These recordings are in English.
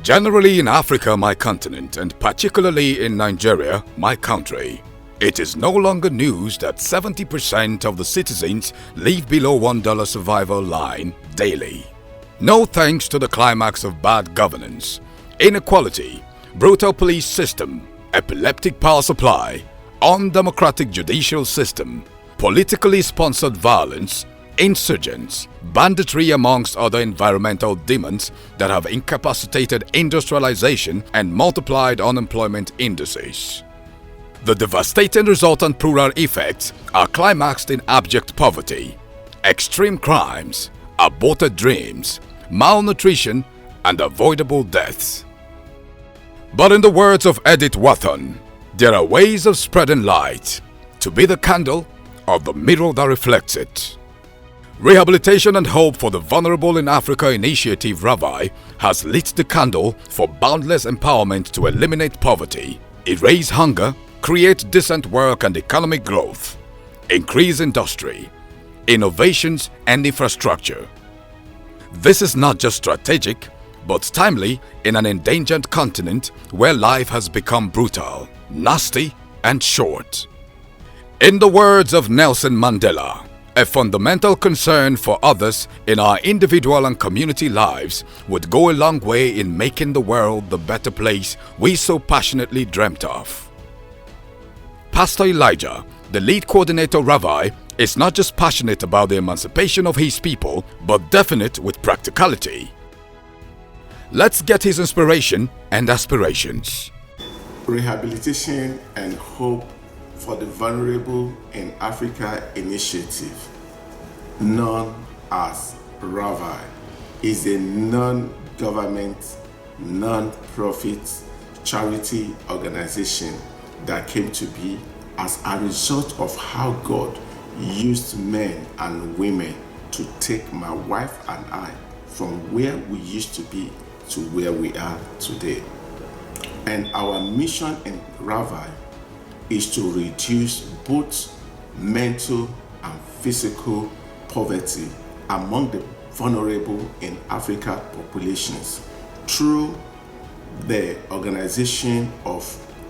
Generally in Africa, my continent, and particularly in Nigeria, my country, it is no longer news that 70% of the citizens live below $1 survival line daily. No thanks to the climax of bad governance, inequality, brutal police system, epileptic power supply, undemocratic judicial system, politically sponsored violence, insurgents, banditry amongst other environmental demons that have incapacitated industrialization and multiplied unemployment indices. The devastating resultant plural effects are climaxed in abject poverty, extreme crimes, aborted dreams, malnutrition, and avoidable deaths. But in the words of Edith Wharton, there are ways of spreading light to be the candle or the mirror that reflects it. Rehabilitation and Hope for the Vulnerable in Africa initiative Rahvai has lit the candle for boundless empowerment to eliminate poverty, erase hunger, create decent work and economic growth, increase industry, innovations and infrastructure. This is not just strategic, but timely in an endangered continent where life has become brutal, nasty and short. In the words of Nelson Mandela, a fundamental concern for others in our individual and community lives would go a long way in making the world the better place we so passionately dreamt of. Pastor Elijah, the lead coordinator Rahvai, is not just passionate about the emancipation of his people, but definite with practicality. Let's get his inspiration and aspirations. Rehabilitation and Hope for the Vulnerable in Africa initiative, known as Rahvai, is a non-government, non-profit charity organization that came to be as a result of how God used men and women to take my wife and I from where we used to be to where we are today. And our mission in Rahvai is to reduce both mental and physical poverty among the vulnerable in Africa populations through the organization of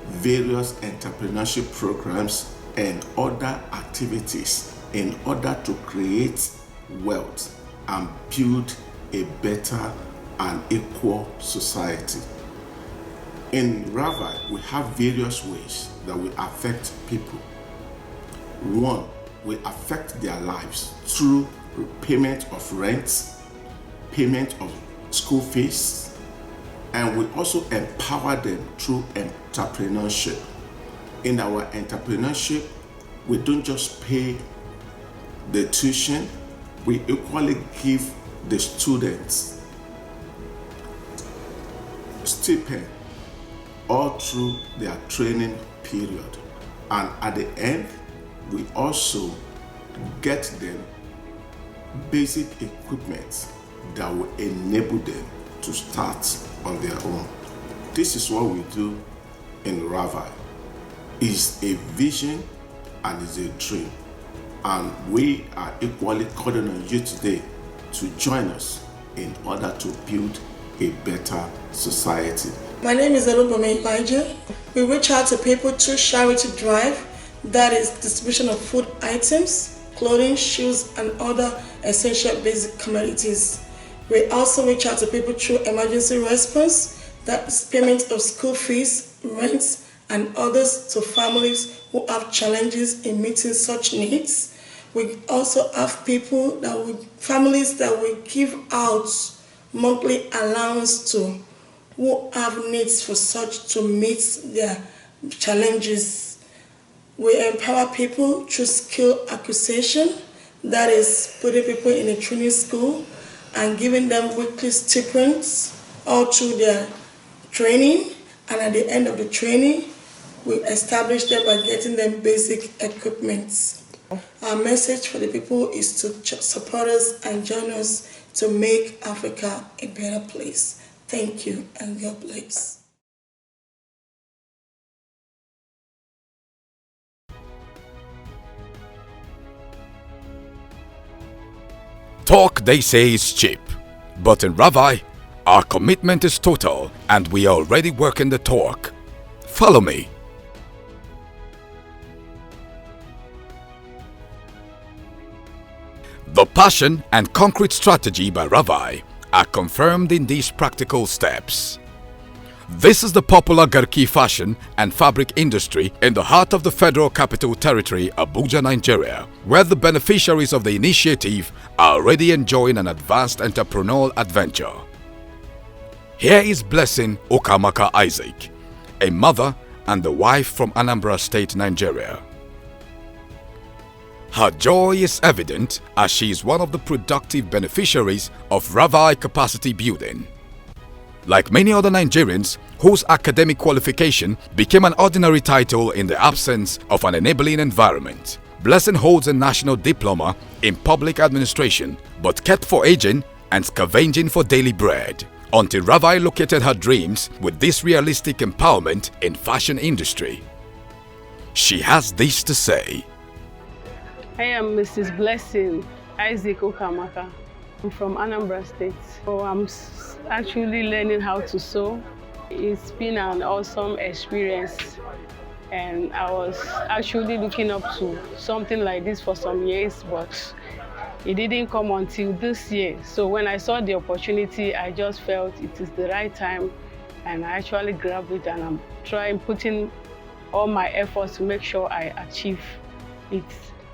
various entrepreneurship programs and other activities in order to create wealth and build a better and equal society. In Rahvai, we have various ways that we affect people. One, we affect their lives through payment of rent, payment of school fees, and we also empower them through entrepreneurship. In our entrepreneurship, we don't just pay the tuition, we equally give the students stipend all through their training period. And at the end, we also get them basic equipment that will enable them to start on their own. This is what we do in Rahvai. It's a vision and it's a dream. And we are equally calling on you today to join us in order to build a better society. My name is Elijah. We reach out to people through charity drive, that is distribution of food items, clothing, shoes, and other essential basic commodities. We also reach out to people through emergency response, that is payment of school fees, rent, and others to families who have challenges in meeting such needs. We also have people families that we give out monthly allowance to, who have needs for such to meet their challenges. We empower people through skill acquisition, that is putting people in a training school and giving them weekly stipends all through their training, and at the end of the training, we establish them by getting them basic equipment. Our message for the people is to support us and join us to make Africa a better place. Thank you and God bless. Talk, they say, is cheap. But in Rahvai, our commitment is total and we are already working the talk. Follow me. The passion and concrete strategy by Rahvai are confirmed in these practical steps. This is the popular Garki fashion and fabric industry in the heart of the Federal Capital Territory, Abuja, Nigeria, where the beneficiaries of the initiative are already enjoying an advanced entrepreneurial adventure. Here is Blessing Okamaka Isaac, a mother and the wife from Anambra State, Nigeria. Her joy is evident as she is one of the productive beneficiaries of Rahvai capacity building. Like many other Nigerians whose academic qualification became an ordinary title in the absence of an enabling environment, Blessing holds a national diploma in public administration but kept foraging and scavenging for daily bread until Rahvai located her dreams with this realistic empowerment in fashion industry. She has this to say. I am Mrs. Blessing Isaac Okamaka. I'm from Anambra State. So I'm actually learning how to sew. It's been an awesome experience and I was actually looking up to something like this for some years, but it didn't come until this year. So when I saw the opportunity, I just felt it is the right time and I actually grabbed it and I'm putting all my efforts to make sure I achieve it.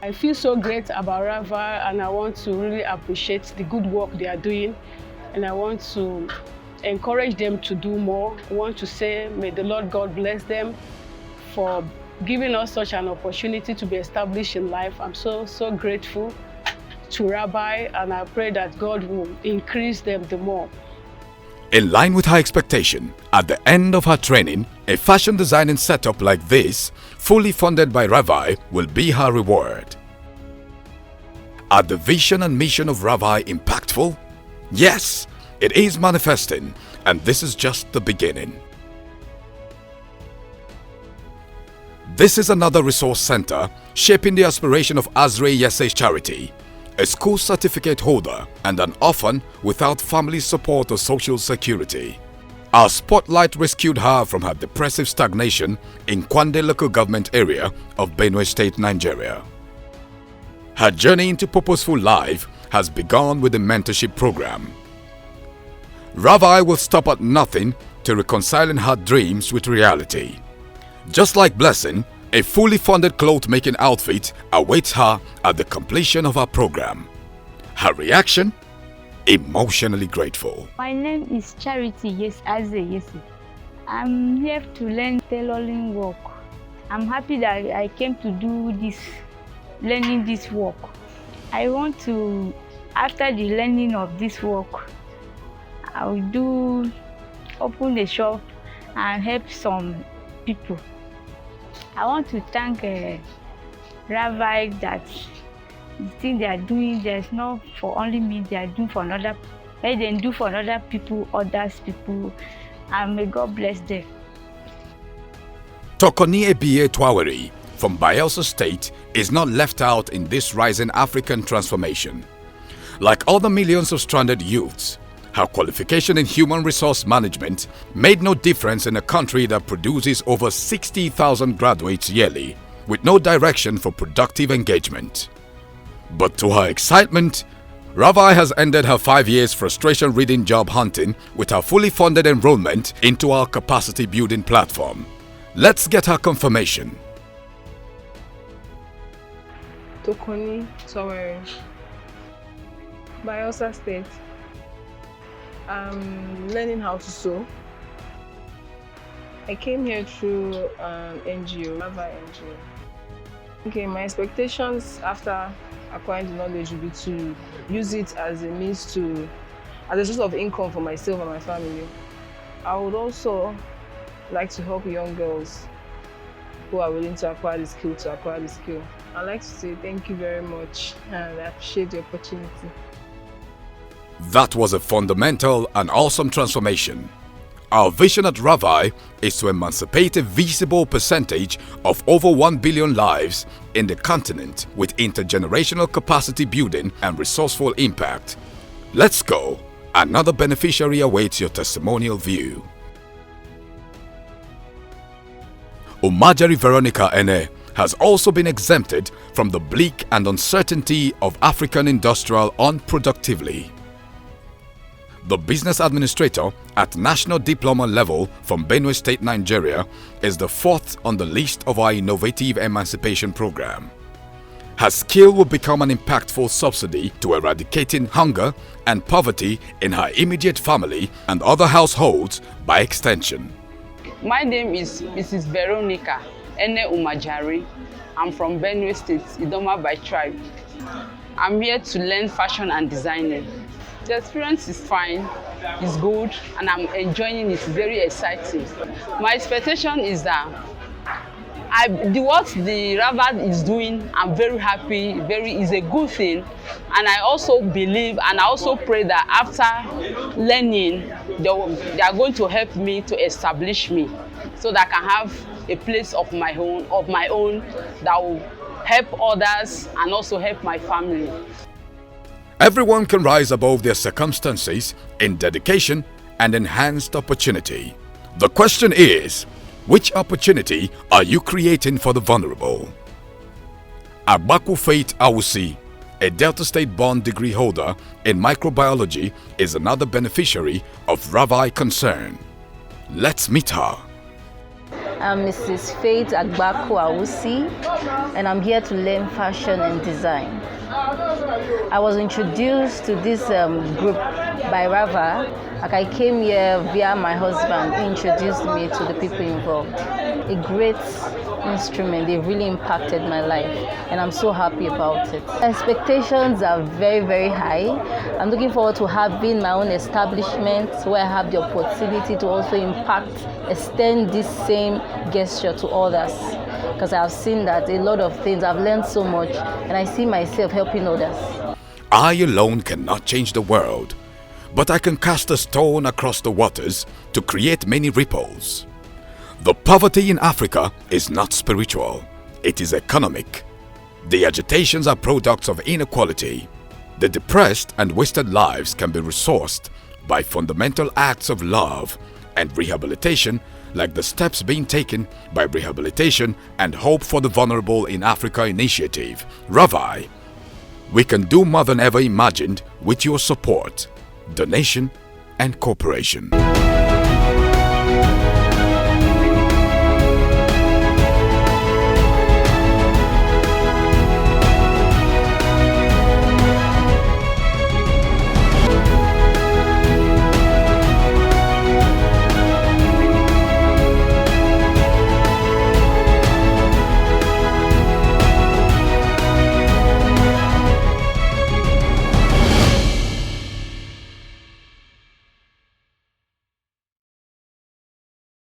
I feel so great about Rahvai and I want to really appreciate the good work they are doing and I want to encourage them to do more. I want to say, may the Lord God bless them for giving us such an opportunity to be established in life. I'm so grateful to Rahvai and I pray that God will increase them the more. In line with her expectation, at the end of her training, a fashion designing setup like this, fully funded by Rahvai, will be her reward. Are the vision and mission of Rahvai impactful? Yes, it is manifesting, and this is just the beginning. This is another resource center shaping the aspiration of Azre Yese Charity, a school certificate holder and an orphan without family support or social security. Our spotlight rescued her from her depressive stagnation in Kwande local government area of Benue State, Nigeria. Her journey into purposeful life has begun with the mentorship program. Rahvai will stop at nothing to reconciling her dreams with reality. Just like Blessing, a fully funded cloth-making outfit awaits her at the completion of her program. Her reaction? Emotionally grateful. My name is Charity Yese. I'm here to learn tailoring work. I'm happy that I came to do this, learning this work. I want to, after the learning of this work, I will open a shop and help some people. I want to thank Rahvai that the thing they are doing, there's not for only me, they are doing for another, let them do for other people, and may God bless them. Tokoni Ebiye Twaweri from Bayelsa State is not left out in this rising African transformation. Like other millions of stranded youths, her qualification in human resource management made no difference in a country that produces over 60,000 graduates yearly with no direction for productive engagement. But to her excitement, Rahvai has ended her 5 years frustration-ridden job hunting with her fully funded enrollment into our capacity building platform. Let's get her confirmation. Tokoni Toweri, Bayelsa State. I'm learning how to sew. I came here through an NGO, Rahvai NGO. Okay, my expectations after acquiring the knowledge would be to use it as a means to, as a source of income for myself and my family. I would also like to help young girls who are willing to acquire the skill I'd like to say thank you very much and I appreciate the opportunity. That was a fundamental and awesome transformation. Our vision at Rahvai is to emancipate a visible percentage of over 1 billion lives in the continent with intergenerational capacity building and resourceful impact. Let's go! Another beneficiary awaits your testimonial view. Umajari Veronica Ene has also been exempted from the bleak and uncertainty of African industrial unproductively. The business administrator at national diploma level from Benue State, Nigeria is the fourth on the list of our innovative emancipation program. Her skill will become an impactful subsidy to eradicating hunger and poverty in her immediate family and other households by extension. My name is Mrs. Veronica Ene Umajari. I'm from Benue State, Idoma by tribe. I'm here to learn fashion and designing. The experience is fine, it's good, and I'm enjoying it. It's very exciting. My expectation is that what the Rahvai is doing, I'm very happy, is a good thing. And I also believe and I also pray that after learning, they are going to help me to establish me so that I can have a place of my own that will help others and also help my family. Everyone can rise above their circumstances in dedication and enhanced opportunity. The question is, which opportunity are you creating for the vulnerable? Agbaku Faith Awusi, a Delta State-born degree holder in microbiology, is another beneficiary of Rahvai concern. Let's meet her. I'm Mrs. Faith Agbaku Awusi, and I'm here to learn fashion and design. I was introduced to this group by Rahvai. Like I came here via my husband. He introduced me to the people involved. A great instrument. They really impacted my life, and I'm so happy about it. Expectations are very, very high. I'm looking forward to having my own establishment where I have the opportunity to also extend this same gesture to others. Because I've seen that a lot of things, I've learned so much, and I see myself helping others. I alone cannot change the world, but I can cast a stone across the waters to create many ripples. The poverty in Africa is not spiritual, it is economic. The agitations are products of inequality. The depressed and wasted lives can be resourced by fundamental acts of love and rehabilitation, like the steps being taken by Rehabilitation and Hope for the Vulnerable in Africa initiative, Rahvai. We can do more than ever imagined with your support, donation, and cooperation.